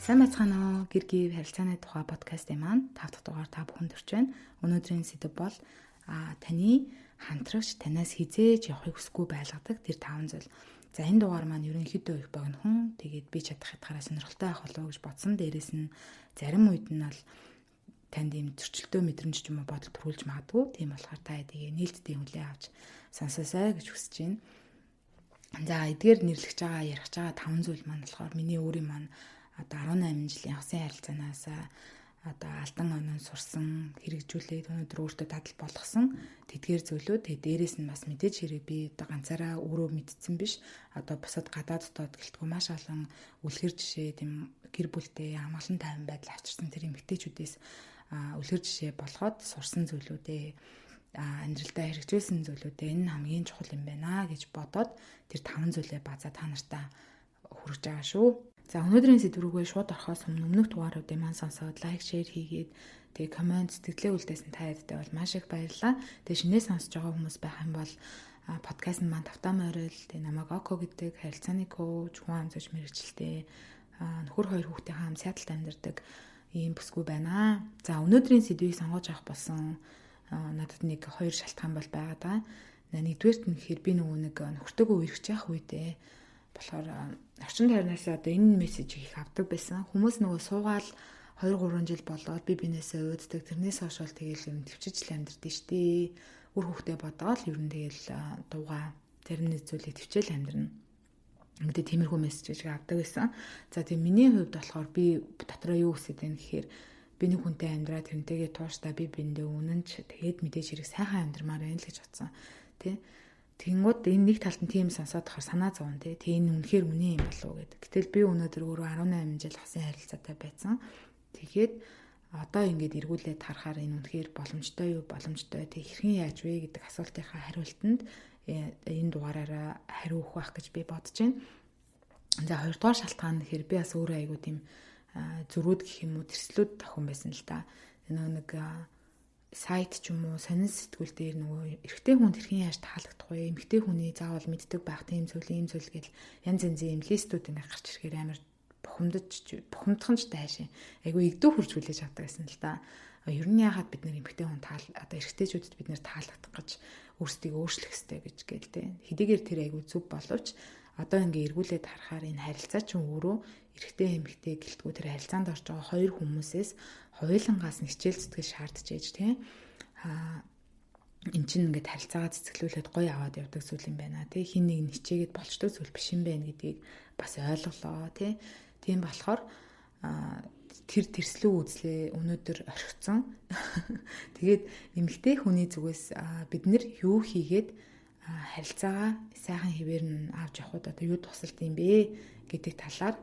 Сайн байцгаана уу? Гэр гів харилцааны тухай подкастын маань 5 дахь дугаар та бүхэнд хүрч байна. Өнөөдрийн сэдэв бол таны хамтрагч танаас хизээж явахыг хүсэхгүй байлгадаг тэр 5 зүйл. За энэ дугаар маань ерөнхийдөө их богинохон. Тэгээд би чадах хэтгаараа сонирхолтой байх болов уу гэж бодсон. Дээрээс нь зарим үед нь бол танд ийм зөрчилтөө мэдрэмж ч юм уу бодол төрүүлж магадгүй. Тийм болохоор та эдийг нээлттэй хүлээн авч сонсоосай гэж хүсэж байна. За эдгээр нэрлэж байгаа ярих байгаа 5 зүйл маань болохоор миний өөрийн маань одоо 18 жилийн хосын харилцаанаас одоо алдан оноо сурсан хэрэгжүүлээд өнөөдөр өөртөө дадал болгосон тэдгээр зүйлүүд дээрээс нь бас мэдээж хэрэг би одоо ганцаараа өөрөө мэдсэн биш одоо бусад гадаад дотоод гэлтгүй маш олон үлгэр жишээ тийм гэр бүлтэй амгалан тайван байдал авчирсан тэр эмэгтэйчүүдээс үлгэр жишээ болгоод сурсан зүйлүүдээ амьдралдаа хэрэгжүүлсэн зүйлүүдээ энэ хамгийн чухал юм байна гэж бодоод тэр 5 зүйлээ базаа та нартай хүргэж байгаа шүү. За өнөөдрийн сэдв рүүгээ шууд орохоос өмнөх дугааруудыг маань сонсоод лайк, шеэр хийгээд тэгээ комент сэтгэлээ үлдээсэн та ядтай бол маш их баярлалаа. Тэгээ шинээр сонсож байгаа хүмүүс байх юм бол подкаст нь маань Тавтаа морил, тэгээ намайг Око гэдэг харилцааны коуч, хүн амжиж мэрэгчлээ. Нөхөр хоёр хүүхдийн хаан Сиэтлд амьдардаг ийм бүсгүй байна. За өнөөдрийн сэдвийг сонгож авах болсон надад нэг хоёр шалтгаан бол байгаа даа. Нэгдүгээрт нь гэхээр би нөгөө нэг нөхөртөөгөө үргэж явах үедээ болохоор орчин тойрноос одоо энэ мессежийг их авдаг байсан. Хүмүүс нөгөө суугаал 2-3 жил болоод би бинээсээ өөддөг. Тэрнээс хойш бол тэгээл юм төвчж л амьдрдээ штэ. Үр хөвгтөө бодоод ер нь тэгээл дууга зарим нэг зүйлийг төвчэл амьдрна. Ингээд тиймэрхүү мессежийг авдаг байсан. За тийм миний хувьд болохоор би дотроо юу хүсэж байна гэхээр би нэг хүнтэй амьдраа тэрнтэйгээ тууштай би биндээ үнэнч тэгээд мэдээж хэрэг сайхан амьдрмаар байна л гэж бодсон. Тэ Тэнгүүд энэ нэг талд нь тийм сонсоод тахаар санаа зовн тий. Энэ үнэхээр үнэн юм болов уу гэдэг. Гэтэл би өнөөдөр өөрөө 18 жил хосын харилцаатай байсан. Тэгээд одоо ингээд эргүүлээд харахаар энэ үнэхээр боломжтой юу? Боломжтой. Тэг хэрхэн яаж вэ гэдэг асуултынхаа хариултанд энэ дугаараараа хариу өгөх байх гэж би бодож байна. За хоёрдугаар шалтгаан гэхээр би бас өөрөө айгуу тийм зөрүүд гэх юм уу тэрслүүд тохион байсан л да. Нэг сайт ч юм уу сонин сэтгүүл дээр нөгөө эрэгтэй хүнд хэрхэн яаж таалагдах вэ? Эмэгтэй хүний заавал мэддэг байх тийм зүйл ийм зүйл гэл янз янзын листүүд ингээ гарч ирэхээр амар бухимдхан ч дайшин. Айгу игдүү хурж хүлээж авдаг гэсэн л да. Ер нь яагаад бид нэр эмэгтэй хүн одоо эрэгтэйчүүдэд бид нэр таалагдах гэж өөрсдийгөө өөрчлөх хэрэгтэй гэж гэлтэй. Хэдийгээр тэр айгу зүв боловч одоо ингээ эргүүлээд харахаар энэ харилцаа ч өөрөө эрэгтэй эмэгтэй гэлтгүү тэр харилцаанд орж байгаа хоёр хүмүүсээс хоёулангаас нь хичээл зүтгэж шаардж ээж тийм эн чинь ингээд харилцаагаа цэцгэлүүлээд гоё аваад явдаг зүйл юм байна тий хин нэг нь хичээгээд болчтой зүйл биш юм байна гэдгийг бас ойлголоо тий тийм болохоор тэр тэрслүү үзлээ өнөөдөр орхицсон тэгээд эмэгтэй хүний зүгээс бид нэр юу хийгээд харилцаагаа сайхан хэвээр нь авч явахд одоо юу тусалт юм бэ гэдэг талаар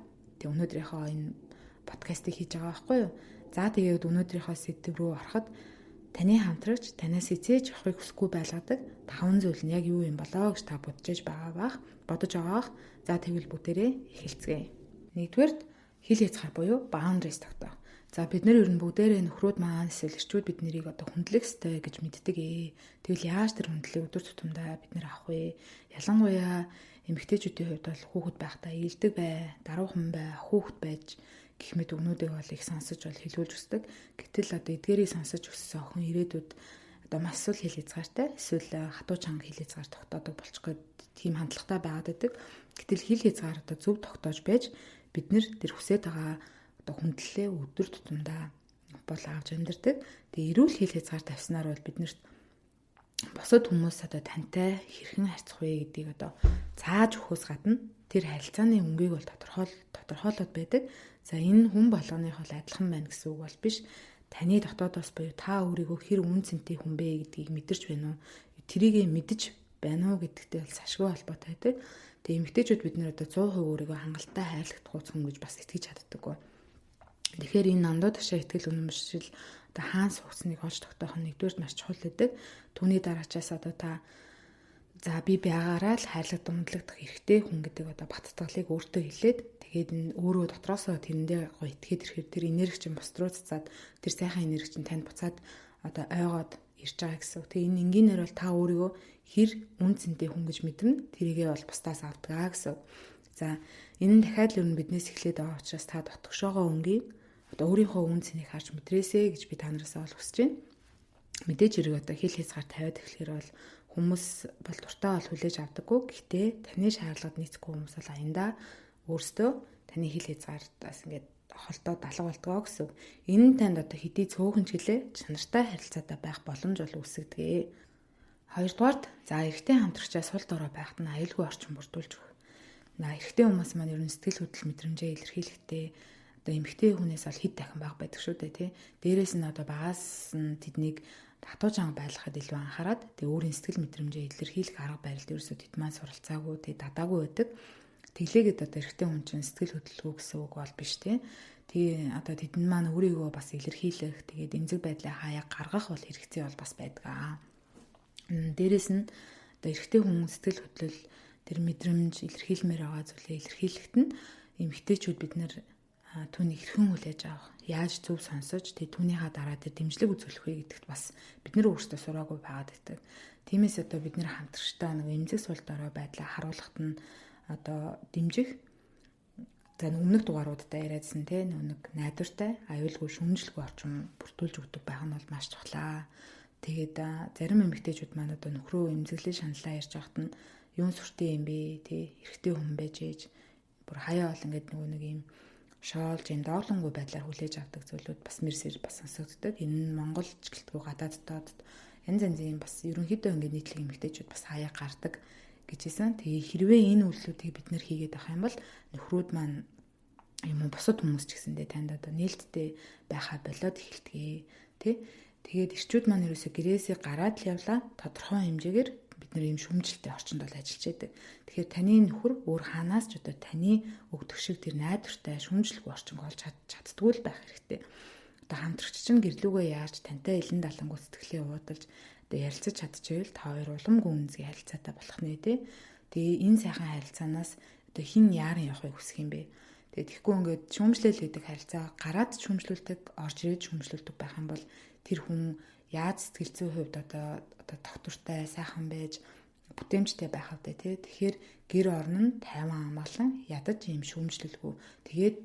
тэг өнөөдрийнхөө энэ подкастыг хийж байгаа байхгүй юу. За тэгээд өнөөдрийнхөө сэдэв рүү ороход таны хамтрагч танаас хизээж явахыг хүсэхгүй байлгадаг 5 зүйл нь яг юу юм болоо гэж та бодож байгаа бах. За тэгвэл бүгдээрээ эхэлцгээе. Нэгдүгээрт хил хязгаар буюу boundaries тогтоох. За бид нар ер нь бүгдээрээ нөхрүүд маань эсвэл эрчүүд бид нарыг одоо хүндлэх ёстой гэж мэддэг ээ. Тэгвэл яаж тэр хүндлэлийг өдөр тутамдаа бид нар авах вэ? Ялангуяа эмэгтэйчүүдийн хувьд бол хүүхэд байхдаа илдэг бай, даруухан бай, хүүхэд байж гэх мэт өгнүүдийг бол их сонсож бол хэлүүлж өсдөг. Гэтэл одоо эдгээрийг сонсож өссөн охин ирээдүйд одоо маш сул хил хязгаартай эсвэл хатуу чанга хил хязгаар тогтоодог болчихгоо тийм хандлагатай байгаад байдаг. Гэтэл хил хязгаар одоо зөв тогтоож байж бид нэр тэр хүсэж байгаа одоо хүндлэлээ өдөр тутамдаа бол авч амьдардаг. Тэгээ эрүүл хил хязгаар тавьснаар бол биднэрт бусад хүмүүс одоо тантай хэрхэн харьцах вэ гэдгийг одоо цааж өгөхөөс гадна тэр харилцааны өнгийг бол тодорхойлоод байдаг. За энэ хүн болгоных бол адилхан байна гэсэн үг бол биш. Таны дотоодоос буюу та өөрийгөө хэр үн цэнтэй хүн бэ гэдгийг мэдэрч байна уу? Тэрийг мэдэж байна уу гэдэгтэй бол сашгүй холбоотой байдаг. Тэгээ эмэгтэйчүүд бид нэр одоо 100% өөрийгөө хангалттай хайрлах хүн гэж бас итгэж чаддаггүй. Тэгэхээр энэ намдууд ташаа итгэл үнэмшил одоо хаан суугсныг олж тогтоох нь нэгдүгээр маш чухал байдаг. Түүний дараачаас одоо та за би байгаараа л хайрлах дундлагдах эрхтэй хүн гэдэг одоо баттгалыг өөртөө хэлээд тэгээд энэ өөрөө дотроосоо тэрэндээ гоё итгээд ирэхээр тэр энерги чинь бус руу цацаад тэр сайхан энерги чинь танд буцаад одоо ойгоод ирж байгаа гэсэн. Тэгээ энэ энгийнээр бол та өөрийгөө хэр үн цэнтэй хүн гэж мэдэрнэ тэрийгээ бол бусдаас авдгаа гэсэн. За энэ нь дахиад л ер нь биднээс эхлээд байгаа учраас та дотгошоогоо өнгийг одоо өөрийнхөө үн цэнийг харж мэдрээсэй гэж би та нараас ол хүсэж байна. Мэдээж хэрэг одоо хил хязгаар тавиад эхлэхээр бол хүмүүс бол дуртай бол хүлээж авдаггүй. Гэхдээ таны шаардлагад нийцэхгүй хүмүүс бол аяндаа өөрсдөө таны хил хязгаартаас ингээд холдоод алга болтгоо гэсэн. Энэ нь танд одоо хэдий цөөхөн ч гэлээ чанартай харилцаатай байх боломж бол үүсгэдэг. Хоёрдугаарт за эрэгтэй хамтрагчаа сул дорой байхад нь аюулгүй орчин бүрдүүлж өгөх. Эрэгтэй хүмүүс маань ер нь сэтгэл хөдлөл мэдрэмжээ илэрхийлэхдээ одоо эмэгтэй хүнээс бол хэд дахин бага байдаг шүү дээ тий. Дээрээс нь одоо багаас нь тэднийг хатуу жанга байлгахад илүү анхаарад тэг өөрийн сэтгэл мэдрэмжээ илэрхийлэх арга барилд ерөөсөө тэд маань суралцаагүй тэг дадаагүй байдаг. Тэглээгээд одоо эрэгтэй хүн чинь сэтгэл хөдлөлгүй гэсэн үг бол биш тий. Тэгээ одоо тэдэн маань өөрийгөө бас илэрхийлэх тэгээд эмзэг байдлаа хаяа гаргах бол хэрэгцээ бол бас байдаг аа. Дээрээс нь одоо эрэгтэй хүн сэтгэл хөдлөл тэр мэдрэмж илэрхийлмээр байгаа зүйлээ илэрхийлэхэд нь эмэгтэйчүүд бид нэр түүнийг хэрхэн хүлээж авах, яаж зөв сонсож тэг түүнийхээ дараа тэр дэмжлэг үзүүлэх вэ гэдэгт бас бид нар өөрсдөө сураагүй байгаад байдаг. Тиймээс одоо бид нэр хамтрагчтай нэг эмзэг сул дорой байдлаа харуулахад нь одоо дэмжих за өмнөх дугааруудаа яриадсан те нэг найдвартай аюулгүй шүүмжлэхгүй орчин бүрдүүлж өгдөг байх нь бол маш чухлаа. Тэгээд зарим эмэгтэйчүүд маань одоо нөхрөө эмзэглэл шаналлаа ярьж байхад нь юун сүртэй юм бэ те эрэгтэй хүн байж ээж бүр хаяа бол ингээд нэг юм шоолж юм дооглонгүй байдлаар хүлээж авдаг зүйлүүд бас мэрсэр бас сонсогддог. Энэ нь Монгол ч гэлтгүй гадаад дотоод янз янзын бас ерөнхийдөө ингээд нийтлэг эмэгтэйчүүд бас хаяа гардаг гэжсэн. Тэгээ хэрвээ энэ үйлдэлүүдийг бид нэр хийгээд авах юм бол нөхрүүд маань юм уу бусад хүмүүс ч гэсэндээ танд одоо нээлттэй байхаа болоод эхэлдэг тий. Тэгээд эрчүүд маань ерөөсө гэрээсээ гараад л явлаа тодорхой хэмжээгээр бид нэр юм шүмжлэлтэй орчинд бол ажиллаж байдаг. Тэгэхээр таны нөхөр өөр хаанаас ч одоо таны өгдөг шиг тэр найдвартай шүмжлэх орчин болж чаддгүй л байх хэрэгтэй. Одоо хамтрагч чинь гэрлүүгээ яаж тантай илэн далангуй сэтгэлээ уудалж одоо ярилцаж чадчихвэл та хоёр уламгүй үнзгийн харилцаатай болох нэ тий. Тэгээ энэ сайхан харилцаанаас одоо хин яаран явахыг хүсэх юм бэ? Тэгээ тэгэхгүй ингээд шүмжлэл гэдэг харилцаа гараад шүмжлүүлдэг, орж ирээд шүмжлүүлдэг байх юм бол тэр хүн яаж сэтгэл зүйн хувьд одоо доктортай сайхан байж бүтээмжтэй байх вэ тий. Тэгэхээр гэр орон нь тайван амгалан ядаж юм шүүмжлэлгүй. Тэгээд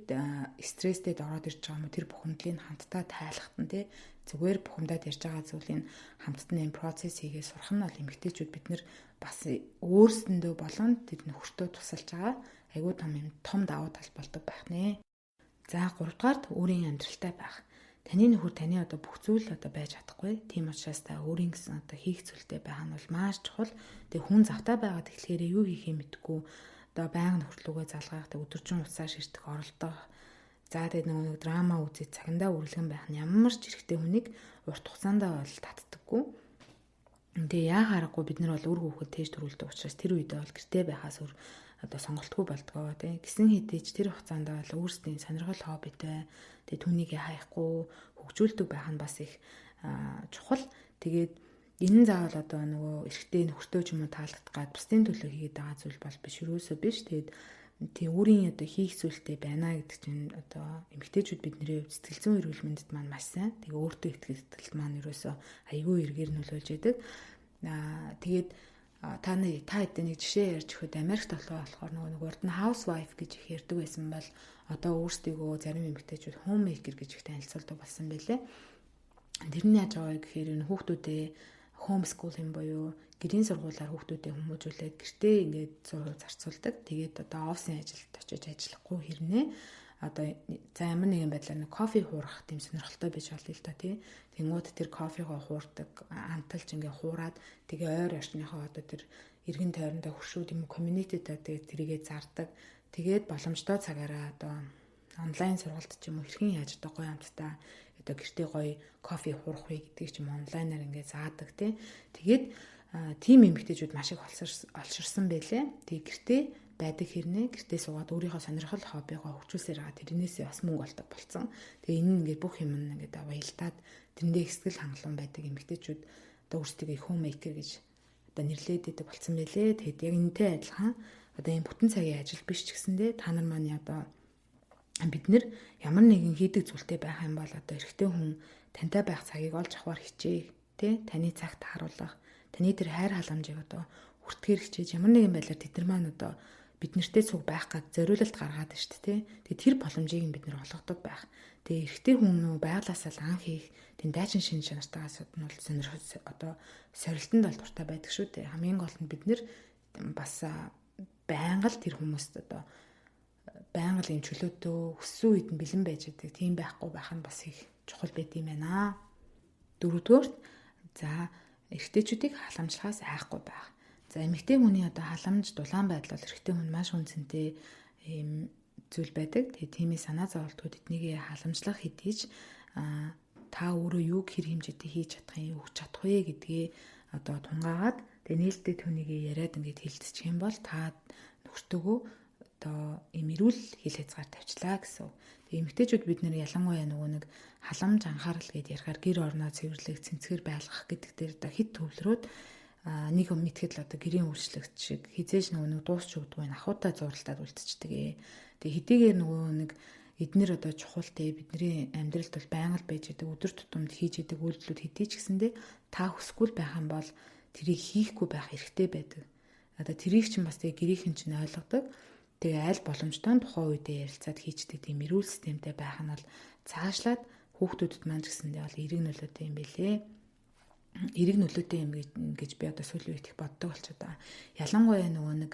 стресстэд ороод ирж байгаа юм тэр бухимдлыг хамтдаа тайлахт нь тий. Зүгээр бухимдаад ярьж байгаа зүйлийг хамтдаа юм процесс хийгээ сурах нь бол эмэгтэйчүүд бид нар бас өөрсөндөө болон тэр нөхөртөө тусалж байгаа айгүй том давуу тал болдог байх нэ. За 3 дугаарт өөрийн амьдралтай байх. Таны нөхөр таны одоо бүх зүйл одоо байж чадахгүй. Тийм учраас та өөрийн гэсэн одоо хийх зүйлтэй байх нь бол маш чухал. Тэгээ хүн завтай байгаад эхлэхээр юу хийхээ мэдгүй. Одоо байнга нөхөрлөгөө залгаах, өдөржин уцаа ширтэх, оролдох. За тэгээ нэг драма үзээд цагандаа үргэлгэн байх нь ямар ч хэрэгтэй хүнийг урт хугацаанд бол татдаггүй. Тэгээ яа харахгүй бид нар бол үр хүүхэд тээж төрүүлдэг учраас тэр үедээ бол гэртээ байхаас өөр одоо сонголтгүй болдгоо тий. Гисэн хэдийч тэр хугацаанд бол өөрсдийн сонирхол хоббитэй тэгээ түүнийг хайхгүй хөгжүүлдэг байх нь бас их чухал. Тэгээд энэ нь заавал одоо нөгөө эрэгтэй нөхөртөө ч юм уу таалагдах гад бусдын төлөө хийгээд байгаа зүйл бол биш юусоо биш. Тэгээд тий өөрийн одоо хийх зүйлтэй байна гэдэг чинь одоо эмэгтэйчүүд бидний хувьд сэтгэл зүйн эрүүл мэндэд маань маш сайн. Тэгээ өөртөө ихтгэл маань юусоо айгүй эргээр нөлөөлж яадаг. Тэгээд та хэдэн нэг жишээ ярьж өгөхөд Америкт болохоор нэг урд нь housewife гэж их ярьдаг байсан бол одоо өөрсдийгөө зарим эмэгтэйчүүд homemaker гэж их танилцуулдаг болсон байлээ. Тэрний яаж байгаа гэхээр энэ хүүхдүүдээ homeschooling буюу гэрийн сургуулиар хүүхдүүдээ хүмүүжүүлээд гэртээ ингээд зарцуулдаг. Тэгээд одоо офисын ажилд очиж ажиллахгүй хэрнээ одоо за ямар нэгэн байдлаар нэг кофе хуурах тийм сонирхолтой байж болно л да тий. Тэнгууд тэр кофегоо хуурдаг, амталж ингээ хуураад тэгээ ойр орчныхоо одоо тэр эргэн тойрондоо хуршүүд юм community-тэй тэгээ тэрийгэ зардаг. Тэгээд боломжтой цагаараа одоо онлайн сургалт ч юм уу хэрхэн яаж одоо гоё амттай одоо гэртээ гоё кофе хуурах вэ гэдгийг ч юм онлайнаар ингээ заадаг тий. Тэгээд тим эмэгтэйчүүд маш их олширсан байлээ. Тэгээ гэртээ байдаг хэрнээ гэртээ суугаад өөрийнхөө сонирхол хоббигоо хөгжүүлсээр байгаа тэрнээсээ бас мөнгө олдог болсон. Тэгээ энэ ингээд бүх юм ингээд баялдаад тэрэндээ их сэтгэл хангалуун байдаг эмэгтэйчүүд одоо өөрсдөө homemaker гэж одоо нэрлээд идэг болсон байлээ. Тэгэд яг энэтэй адилхан одоо энэ бүтэн цагийн ажил биш ч гэсэндээ та нар маань одоо бид нэр ямар нэгэн хийдэг зүйлтэй байх юм бол одоо эрэгтэй хүн тантай байх цагийг олж авахар хичээх тий таны цагт харуулах таны тэр хайр халамжийг одоо хүртгэр хичээж ямар нэгэн байдлаар тэд нар маань одоо бид нартэй цуг байх гад зориулалт гаргаад байна шүү дээ. Тэгээ тэр боломжийг бид нэр олгодог байх. Тэгээ эрэгтэй хүн нөө байглаасаа л анх хийх тийм дайчин шин чанартаагаас нь бол одоо сорилтонд бол дуртай байдаг шүү дээ. Хамгийн гол нь бид нэр бас байнга л тэр хүмүүст одоо байнга л юм чөлөөтөө өссөн үед нь бэлэн байж байгаа. Тийм байхгүй байх нь бас их чухал байд юм байна. Дөрөвдүгээр за эрэгтэйчүүдийг халамжлахаас айхгүй байх. За эмэгтэй хүний одоо халамж дулаан байдал бол эрэгтэй хүн маш үнцэнтэй ийм зүйл байдаг. Тэгээ тиймээ санаа зовлтгууд эднийг халамжлах хэдий ч та өөрөө юу хэр хэмжээтэй хийж чадах юм, өгч чадах вэ гэдгээ одоо тунгаагаад тэгээ нээлттэй түүнийг яриад ингээд хилцчих юм бол та нөхөртөөгөө одоо ийм эрүүл хил хязгаар тавьчлаа гэсэн. Тэгээ эмэгтэйчүүд бид нэр ялангуяа нөгөө нэг халамж анхаарал гэдээ ярихаар гэр орноо цэвэрлэх, цэнцгэр байлгах гэдэг дээр одоо хит төвлөрөөд нэг мэдхэд л одоо гэрийн үйлчлэгч шиг хизээж нөгөө нэг дуусч өгдөг байх ахуйтай зуралтад үлдчихдэг. Тэгээ хэдийгээр нөгөө нэг эднэр одоо чухал те бидний амьдралд бол байнга л байж байгаа өдөр тутамд хийж идэг үйлдэлүүд хэдий ч гэсэндээ та хүсгүй байх юм бол тэрийг хийхгүй байх хэрэгтэй байдаг. Одоо тэрийг чинь бас тэгээ гэрийнхэн чинь ойлгодог. Тэгээ аль боломжтой тухайн үедээ ярилцаад хийждэг тийм эрүүл системтэй байх нь бол цаашлаад хүүхдүүдэд маань ч гэсэндээ бол эерэг нөлөөтэй юм билээ. Эерэг нөлөөтэй юм гэж би одоо сүүлийн үед их боддог болчиход байгаа. Ялангуяа нөгөө нэг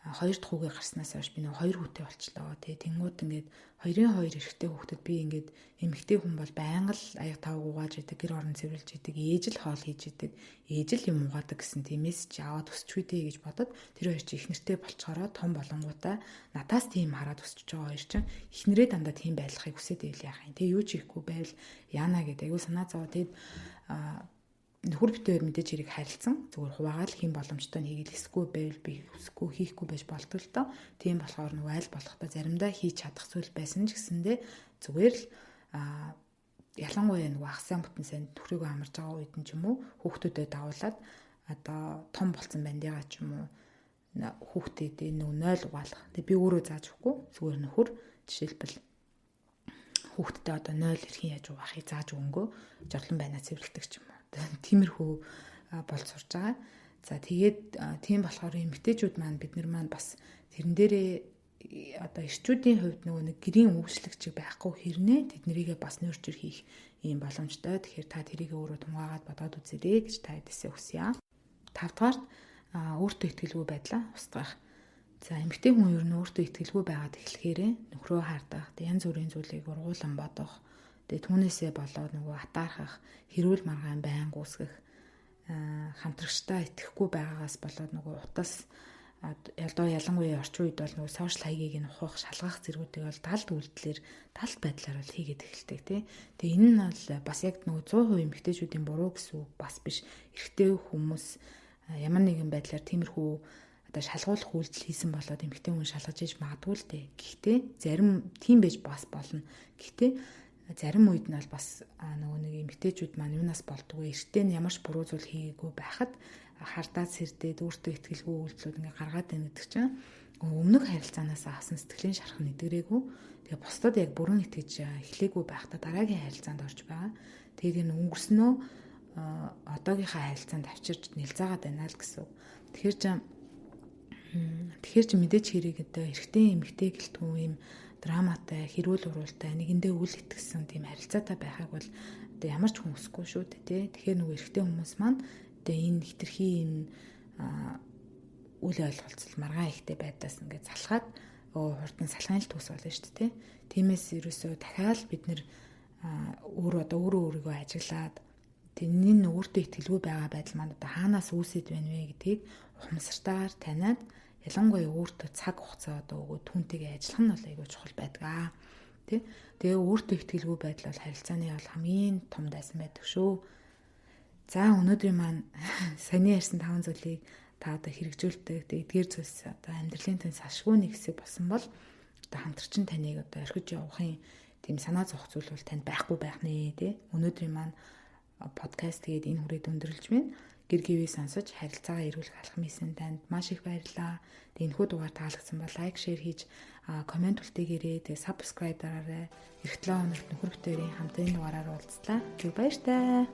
хоёр дахь хүүгээ гарснаас хойш би нөгөө хоёр хүүтэй болчлоо. Тэгээ тэнгууд ингээд хоёрын хоёр эрэгтэй хүүхдэд би ингээд эмэгтэй хүн бол байнга л аяг тав угааж идэг, гэр орон цэвэрлж идэг, ээж л хоол хийж идэг, ээж л юм угаадаг гэсэн тиймээс ч аваад өсч үдээ гэж бодод тэр хоёр чи их нэртэй болцохороо том болонгуудаа надаас тийм хараад өсч байгаа хоёр чинь их нэрээ дандаа тийм байдлахыг хүсээд байл яах юм. Тэгээ юу ч хийхгүй байвал яана гэдэг айгу санаа зовоо. Тэгээд нөхөр битээр мэдээж хэрэг харилцсан зүгээр хуваагаал хийм боломжтой хийгээл эсгүй байвал би өсөхгүй хийхгүй байж болдог л доо. Тийм болохоор нөгөө айл болохдоо заримдаа хийж чадах зүйл байсан ч гэсэндээ зүгээр л ялангуяа нөгөө ах сайн бүтэн сайн төрөөгөө амарч байгаа үед нь ч юм уу хүүхдүүдэд давуулаад одоо том болсон бандяга ч юм уу хүүхдэд нөгөө 0 угаалах. Тэг би өөрөө зааж өгөхгүй зүгээр нөхөр жишээлбэл хүүхдтэй одоо 0 эрхийн яаж угаахыг зааж өгөнгөө жорлон байнаа цэвэрлдэг ч юм уу. Тиймэрхүү болж сурж байгаа. За тэгээд тийм болохоор эмэгтэйчүүд маань бид нар маань бас тэрэн дээрээ одоо эрчүүдийн хувьд нөгөө нэг гэрийн үйлчлэгч байхгүй хэрнээ тэднэрийгээ бас нөрчөр хийх ийм боломжтой. Тэгэхээр та тэрийг өөрөө тунгаагаад бодоод үзээрэй гэж та хэдээсээ хүсье. 5 дугаарт өөртөө итгэлгүй байдлаа устгах. За эмэгтэй хүн ер нь өөртөө итгэлгүй байгаад эхлэхээрээ нөхрөө хардах, янз бүрийн зүйлийг ургуулan бодох, тэгээ түүнээсээ болоод нөгөө атаархах, хэрүүл маргаан байн гүйсгэх, хамтрагчтай итгэхгүй байгаагаас болоод нөгөө утас ялангуяа орчин үед бол нөгөө сошиал хаягийг нь ухах, шалгах зэргүүдийг бол талд үйлдэлээр, талд байдлаар бол хийгээд эхэлдэг тий. Тэгээ энэ нь бол бас яг нөгөө 100% эмэгтэйчүүдийн буруу гэсэн үг бас биш. Эрэгтэй хүмүүс ямар нэгэн байдлаар тиймэрхүү одоо шалгуулах үйлдэл хийсэн болоод эмэгтэй хүн шалгаж иж магадгүй л дээ. Гэхдээ зарим тийм байж бас болно. Гэхдээ зарим үед нь бол бас нөгөө нэг эмэгтэйчүүд маань юунаас болдгоо эртээ нь ямарч буруу зүйл хийгээгүй байхад хардаад сэрдээд өөртөө итгэлгүй үйлдэлүүд ингээ гаргаад байна гэдэг чинь өмнөх харилцаанаас авсан сэтгэлийн шарах нэдгэрээгүй. Тэгээ бусдад яг бүрэн итгэж эхлэегүй байхдаа дараагийн харилцаанд орж байгаа. Тэгээд энэ өнгөрснөө одоогийнхаа харилцаанд авчирч нэлзаагаад байна л гэсэн. Тэгэхээр чи мэдээч хэрэг одоо эрэгтэй эмэгтэй гэлтгүй юм драматай, хэрүүл уралтай, нэгэндээ үл итгэсэн тийм харилцаатай байхыг бол одоо ямар ч хүн хүсэхгүй шүү дээ, тий. Тэгэхээр нөгөө эрэгтэй хүмүүс маань одоо энэ хитрхи энэ үл ойлголцол маргаан ихтэй байдаас ингээд залхаад хурдан салхын л төс болно шүү дээ, тий. Тиймээс ерөөсөө дахиад бид нэр өөрийгөө ажиглаад энэ өөртөө итгэлгүй байгаа байдал маань одоо хаанаас үүсэт байна вэ гэдгийг ухамсартайгаар таниад ялангуяа өөртөө цаг хугацаа одоо өгөө түүнтэйгээ ажиллах нь бол айгүй чухал байдаг. Тэ? Тэгээ өөртөө итгэлгүй байдал бол харилцааны бол хамгийн том дайсан байдаг шүү. За өнөөдрийн маань саний ярьсан 5 зүйлийг та одоо хэрэгжүүлдэг. Тэгээ эдгээр зүйлс одоо амьдралын тань сашгүй нэг хэсэг болсон бол одоо хамтрчин таныг одоо орхиж явахын тийм санаа зовх зүйл бол танд байхгүй байх нэ, тэ? Өнөөдрийн маань подкаст тэгээд энэ хүрээд өндөрлж байна. Гэр гэвээ сонсож харилцаагаа эргүүлэх алхмын танд маш их баярлалаа. Тэгээд энэхүү дугаар таалагдсан бол лайк, шеэр хийж комент үлдээгээрэй. Тэгээд subscribe дараарай. Эх 7 хоногт нөхөр бүтээрийн хамтын дугаараар уулзлаа. Баяр таа.